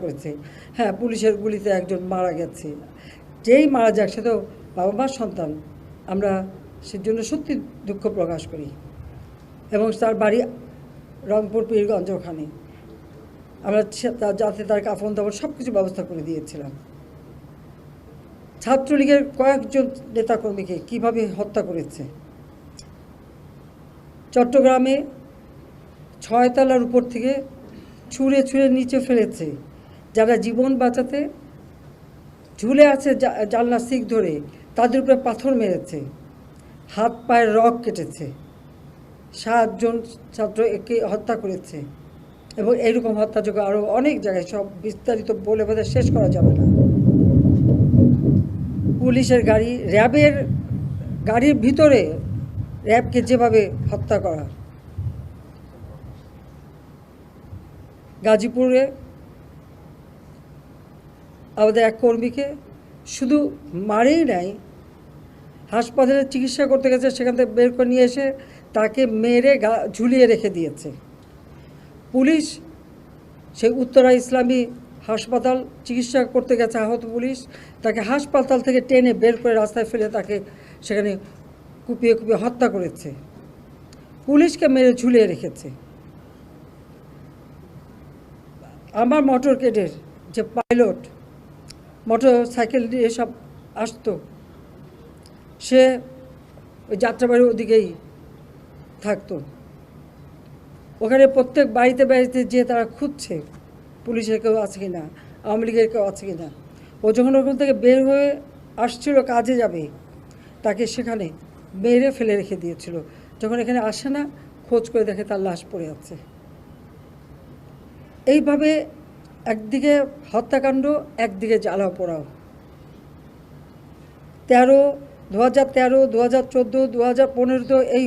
করেছে। হ্যাঁ, পুলিশের গুলিতে একজন মারা গেছে, যেই মারা যাক সে তো বাবা মার সন্তান। আমরা সেজন্য সত্যি দুঃখ প্রকাশ করি। এবং তার বাড়ি রংপুর পীরগঞ্জ, ওখানে আমরা যাতে তার কাফন দাফন সব কিছু ব্যবস্থা করে দিয়েছিলাম। ছাত্রলীগের কয়েকজন নেতাকর্মীকে কিভাবে হত্যা করেছে। চট্টগ্রামে 6 তলার উপর থেকে ছুঁড়ে ছুঁড়ে নিচে ফেলেছে। যারা জীবন বাঁচাতে ঝুলে আছে জানলা শিক ধরে, তাদের উপরে পাথর মেরেছে, হাত পায়ের রগ কেটেছে, 7 জন ছাত্রকে হত্যা করেছে। এবং এইরকম হত্যাযোগ্য আরও অনেক জায়গায়, সব বিস্তারিত বলে বোধহয় শেষ করা যাবে না। পুলিশের গাড়ি, র্যাবের গাড়ির ভিতরে র্যাবকে যেভাবে হত্যা করা। গাজীপুরে আমাদের এক কর্মীকে শুধু মারেই নাই, হাসপাতালে চিকিৎসা করতে গেছে, সেখান থেকে বের করে নিয়ে এসে তাকে মেরে ঝুলিয়ে রেখে দিয়েছে পুলিশ। সেই উত্তরা ইসলামী হাসপাতাল চিকিৎসা করতে গেছে আহত পুলিশ, তাকে হাসপাতাল থেকে টেনে বের করে রাস্তায় ফেলে তাকে সেখানে কুপিয়ে কুপিয়ে হত্যা করেছে, পুলিশকে মেরে ঝুলিয়ে রেখেছে। আমার মোটর কেডের যে পাইলট মোটর সাইকেল দিয়ে সব আসতো, সে ওই যাত্রাবাড়ির ওদিকেই থাকতো। ওখানে প্রত্যেক বাড়িতে বাড়িতে যে তারা খুঁজছে পুলিশের কেউ আছে কি না, আওয়ামী লীগের কেউ আছে কি না। ও যখন ওখান থেকে বের হয়ে আসছিল কাজে যাবে, তাকে সেখানে মেরে ফেলে রেখে দিয়েছিল। যখন এখানে আসে না, খোঁজ করে দেখে তার লাশ পড়ে আছে। এইভাবে একদিকে হত্যাকাণ্ড, একদিকে জ্বালাও পোড়াও। 2013, 2014, 2015 এই